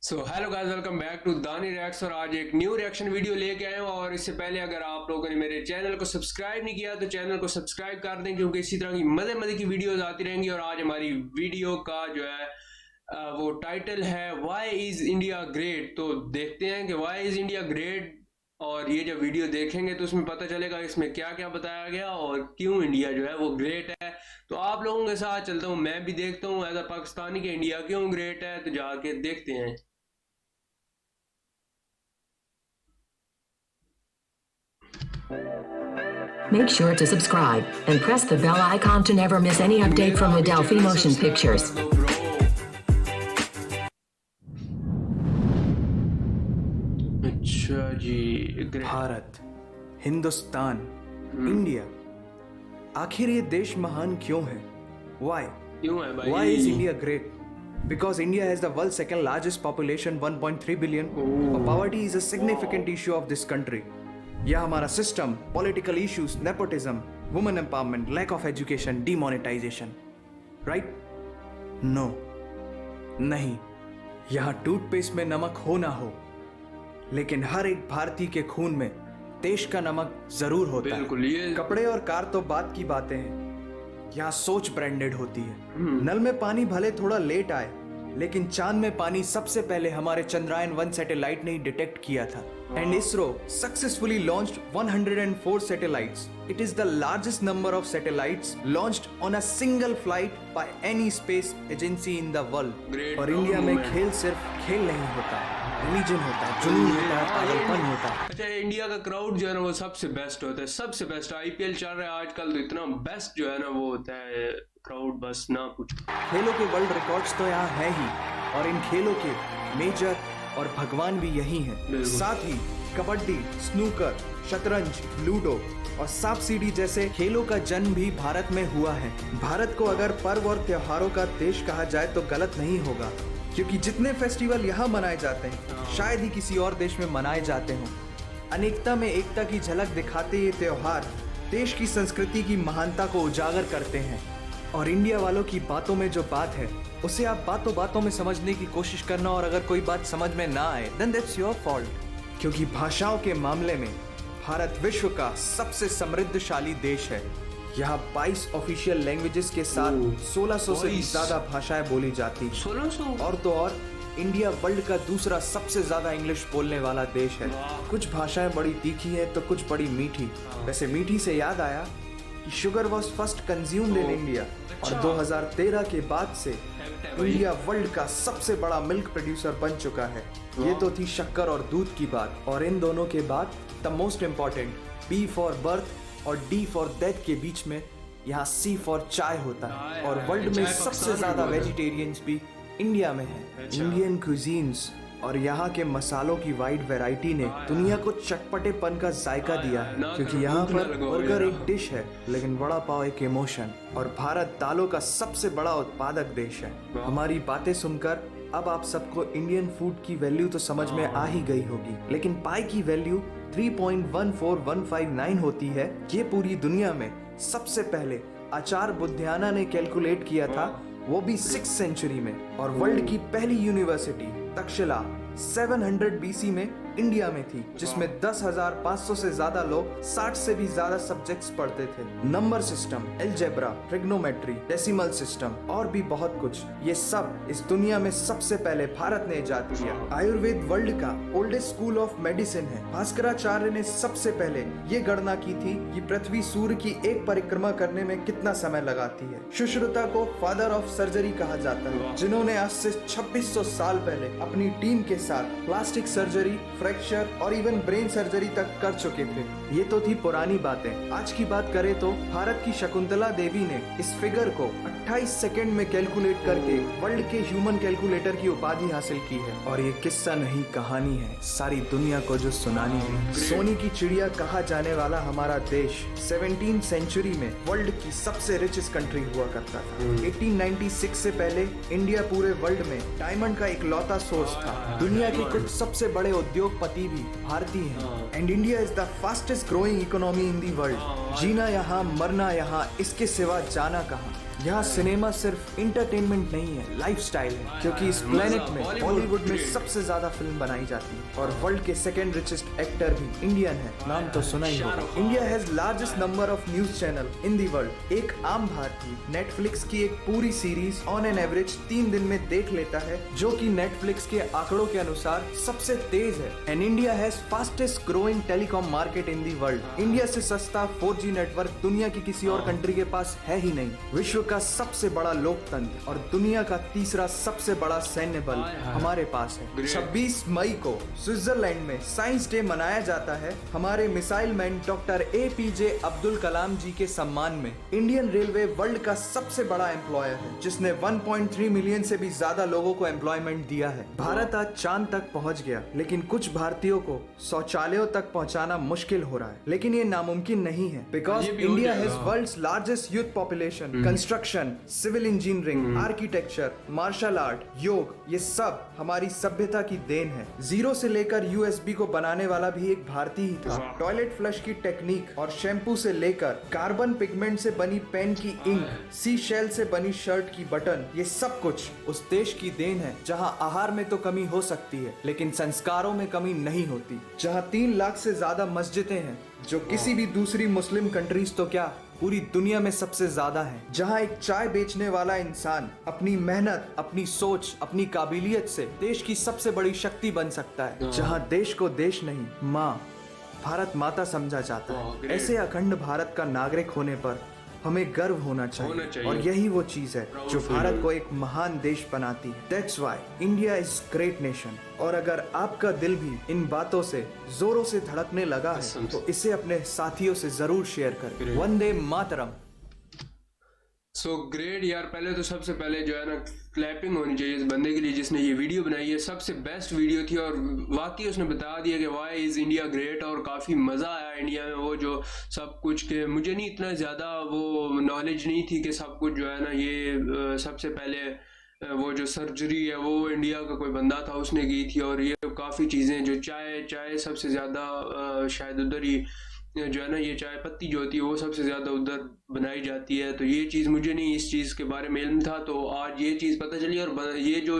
So hello guys, welcome back to Dani reacts. और आज एक न्यू रिएक्शन वीडियो लेके आए हूँ। और इससे पहले अगर आप लोगों ने मेरे चैनल को सब्सक्राइब नहीं किया तो चैनल को सब्सक्राइब कर दें, क्योंकि इसी तरह की मजे मजे की वीडियोस आती रहेंगी। और आज हमारी वीडियो का जो है वो टाइटल है व्हाई इज इंडिया ग्रेट। तो देखते हैं कि व्हाई इज इंडिया ग्रेट। और ये जब वीडियो देखेंगे तो उसमें पता चलेगा इसमें क्या क्या बताया गया और क्यों इंडिया जो है वो ग्रेट है। तो आप लोगों के साथ चलता हूँ, मैं भी देखता हूँ एज अ पाकिस्तानी कि इंडिया क्यों ग्रेट है। तो जाके देखते हैं। Make sure to subscribe and press the bell icon to never miss any update from Adelphi Motion Pictures. अच्छा जी, भारत, हिंदुस्तान, इंडिया, आखिर ये देश महान क्यों है? Why? क्यों है भाई? Why is India great? Because India has the world's second largest population, 1.3 billion. Poverty is a significant issue of this country. यह हमारा system, political issues, nepotism, women empowerment, lack of education, demonetization, right? No, नहीं। यहाँ toothpaste में नमक हो ना हो, लेकिन हर एक भारतीय के खून में देश का नमक जरूर होता है। ये कपड़े और कार तो बात की बातें हैं, यहाँ सोच ब्रांडेड होती है। नल में पानी भले थोड़ा लेट आए, लेकिन चांद में पानी सबसे पहले हमारे चंद्रयान-1 सैटेलाइट ने डिटेक्ट किया था। And ISRO successfully launched 104 satellites. It is the largest number of satellites launched on a single flight by any space agency in the world. और इंडिया में खेल सिर्फ खेल नहीं होता, रिलीजन होता है, जुनून होता है, पागलपन होता है। अच्छा, इंडिया का क्राउड जो है ना वो सबसे बेस्ट होता है, सबसे बेस्ट। आईपीएल चल रहा है आजकल तो इतना बेस्ट जो है ना वो होता है क्राउड, बस ना कुछ। खेलों के वर्ल्ड रिकॉर्ड्स तो यहाँ है ही, और इन खेलों के मेजर और भगवान भी यही हैं। साथ ही कबड्डी, स्नूकर, शतरंज, लूडो और सांप सीढ़ी जैसे खेलों का जन्म भी भारत में हुआ है। भारत को अगर पर्व और त्योहारों का देश कहा जाए तो गलत नहीं होगा, क्योंकि जितने फेस्टिवल यहाँ मनाए जाते हैं शायद ही किसी और देश में मनाए जाते हों। अनेकता में एकता की झलक दिखाते ये त्योहार देश की संस्कृति की महानता को उजागर करते हैं। और इंडिया वालों की बातों में जो बात है उसे आप बातों बातों में समझने की कोशिश करना, और अगर कोई बात समझ में ना आए देन दैट्स योर फॉल्ट। क्योंकि भाषाओं के मामले में भारत विश्व का सबसे समृद्धशाली देश है। यहाँ 22 ऑफिशियल लैंग्वेजेस के साथ 1600 से भी ज्यादा भाषाएं बोली जाती हैं। 1600? और तो और इंडिया वर्ल्ड का दूसरा सबसे ज्यादा इंग्लिश बोलने वाला देश है। कुछ भाषाएं बड़ी तीखी हैं तो कुछ बड़ी मीठी। वैसे मीठी से याद आया कि sugar was first consumed in India, और 2013 के बाद से इंडिया वर्ल्ड का सबसे बड़ा मिल्क प्रोड्यूसर बन चुका है। ये तो थी शक्कर और दूध की बात, और इन दोनों के बाद the most important B for birth और डी फॉर डेथ के बीच में यहाँ सी फॉर चाय होता है। और वर्ल्ड में सबसे ज्यादा वेजिटेरियंस भी इंडिया में है। इंडियन क्यूजीन्स और यहाँ के मसालों की वाइड वैरायटी ने दुनिया को चटपटेपन का जायका दिया है, क्योंकि यहाँ पर बर्गर एक डिश है लेकिन वड़ा पाव एक इमोशन। और भारत दालों का सबसे बड़ा उत्पादक देश है। हमारी बातें सुनकर अब आप सबको इंडियन फूड की वैल्यू तो समझ में आ ही गई होगी, लेकिन पाई की वैल्यू 3.14159 होती है। ये पूरी दुनिया में सबसे पहले आचार्य बुद्धियाना ने कैलकुलेट किया था, वो भी 6th सेंचुरी में। और वर्ल्ड की पहली यूनिवर्सिटी तक्षशिला 700 बीसी में इंडिया में थी, जिसमें 10,500 से ज्यादा लोग 60 से भी ज्यादा सब्जेक्ट्स पढ़ते थे। Number system, algebra, trigonometry, decimal system और भी बहुत कुछ, ये सब इस दुनिया में सबसे पहले भारत ने इजाद किया। आयुर्वेद वर्ल्ड का ओल्डेस्ट स्कूल ऑफ मेडिसिन है। भास्कराचार्य ने सबसे पहले ये गणना की थी कि पृथ्वी सूर्य की एक परिक्रमा करने में कितना समय लगाती है। सुश्रुता को फादर ऑफ सर्जरी कहा जाता है, जिन्होंने आज से 2600 साल पहले अपनी टीम के साथ प्लास्टिक सर्जरी, फ्रैक्चर और इवन ब्रेन सर्जरी तक कर चुके थे। ये तो थी पुरानी बातें। आज की बात करें तो भारत की शकुंतला देवी ने इस फिगर को 28 सेकंड में कैलकुलेट करके वर्ल्ड के ह्यूमन कैलकुलेटर की उपाधि हासिल की है। और ये किस्सा नहीं कहानी है, सारी दुनिया को जो सुनानी है। सोने की चिड़िया कहा जाने वाला हमारा देश 17th सेंचुरी में वर्ल्ड की सबसे रिचेस्ट कंट्री हुआ करता था। 1896 से पहले इंडिया पूरे वर्ल्ड में डायमंड का इकलौता सोर्स था। दुनिया के कुछ सबसे बड़े उद्योगपति भी भारतीय हैं। And India is the fastest growing economy in the world. जीना यहाँ, मरना यहाँ, इसके सिवा जाना कहाँ। यहाँ सिनेमा सिर्फ इंटरटेनमेंट नहीं है, लाइफस्टाइल है, क्योंकि इस प्लेनेट में बॉलीवुड में सबसे ज्यादा फिल्म बनाई जाती है और वर्ल्ड के सेकेंड रिचेस्ट एक्टर भी इंडियन है। नाम तो सुना ही होगा। India has largest number of news channel in the world. एक आम भारतीय नेटफ्लिक्स की एक पूरी सीरीज ऑन एन एवरेज 3 दिन में देख लेता है, जो कि नेटफ्लिक्स के आंकड़ों के अनुसार सबसे तेज है। And India has fastest growing telecom market in the world. India से सस्ता 4G नेटवर्क दुनिया की किसी और कंट्री के पास है ही नहीं। विश्व का सबसे बड़ा लोकतंत्र और दुनिया का तीसरा सबसे बड़ा सैन्य बल हमारे पास है। 26 मई को स्विट्जरलैंड में साइंस डे मनाया जाता है हमारे missile man doctor APJ Abdul Kalam ji के सम्मान में। इंडियन रेलवे वर्ल्ड का सबसे बड़ा एम्प्लॉयर है, जिसने 1.3 मिलियन से भी ज्यादा लोगों को एम्प्लॉयमेंट दिया है। भारत आज चांद तक पहुंच गया, लेकिन कुछ भारतीयों को शौचालयों तक पहुंचाना मुश्किल हो रहा है। लेकिन ये नामुमकिन नहीं है, because India has world's largest youth population. Construction, civil engineering, architecture, martial art, yoga, ये सब हमारी सभ्यता की देन है। जीरो से लेकर USB को बनाने वाला भी एक भारतीय ही था। टॉयलेट फ्लश की टेक्निक और शैम्पू से लेकर कार्बन पिगमेंट से बनी पेन की इंक, सी शेल से बनी शर्ट की बटन, ये सब कुछ उस देश की देन है जहां आहार में तो कमी हो सकती है, लेकिन संस्कारों में कमी नहीं होती। जहां 3 लाख से ज्यादा मस्जिदें हैं, जो किसी भी दूसरी मुस्लिम कंट्रीज तो क्या पूरी दुनिया में सबसे ज्यादा है। जहां एक चाय बेचने वाला इंसान अपनी मेहनत, अपनी सोच, अपनी काबिलियत से देश की सबसे बड़ी शक्ति बन सकता है। जहां देश को देश नहीं, माँ, भारत माता समझा जाता है। ऐसे अखंड भारत का नागरिक होने पर हमें गर्व होना चाहिए और यही वो चीज है जो भारत को एक महान देश बनाती है। That's why India is great nation। और अगर आपका दिल भी इन बातों से जोरों से धड़कने लगा है, तो इसे अपने साथियों से जरूर शेयर करें। वंदे मातरम। सो ग्रेट यार। पहले तो सबसे पहले जो है ना क्लैपिंग होनी चाहिए इस बंदे के लिए जिसने ये वीडियो बनाई है। सबसे बेस्ट वीडियो थी और वाकई उसने बता दिया कि वाई इज़ इंडिया ग्रेट। और काफ़ी मज़ा आया इंडिया में वो जो सब कुछ के, मुझे नहीं इतना ज़्यादा वो नॉलेज नहीं थी कि सब कुछ जो है ना ये सबसे पहले वो जो सर्जरी है वो इंडिया का कोई बंदा था उसने की थी। और ये काफ़ी चीज़ें जो चाय सबसे ज़्यादा शायद उधर ही जो है ना ये चाय पत्ती जो होती है वो सबसे ज़्यादा उधर बनाई जाती है। तो ये चीज़ मुझे नहीं इस चीज़ के बारे में इल्म था, तो आज ये चीज़ पता चली। और ये जो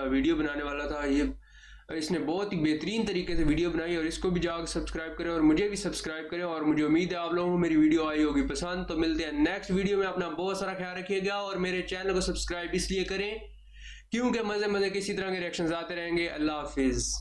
वीडियो बनाने वाला था इसने बहुत ही बेहतरीन तरीके से वीडियो बनाई और इसको भी जाकर सब्सक्राइब करें और मुझे भी सब्सक्राइब करें। और मुझे उम्मीद है आप लोगों को मेरी वीडियो आई होगी पसंद। तो मिलते हैं नेक्स्ट वीडियो में। अपना बहुत सारा ख्याल रखिएगा और मेरे चैनल को सब्सक्राइब इसलिए करें क्योंकि मज़े मज़े किसी तरह के रिएक्शंस आते रहेंगे। अल्लाह हाफिज़।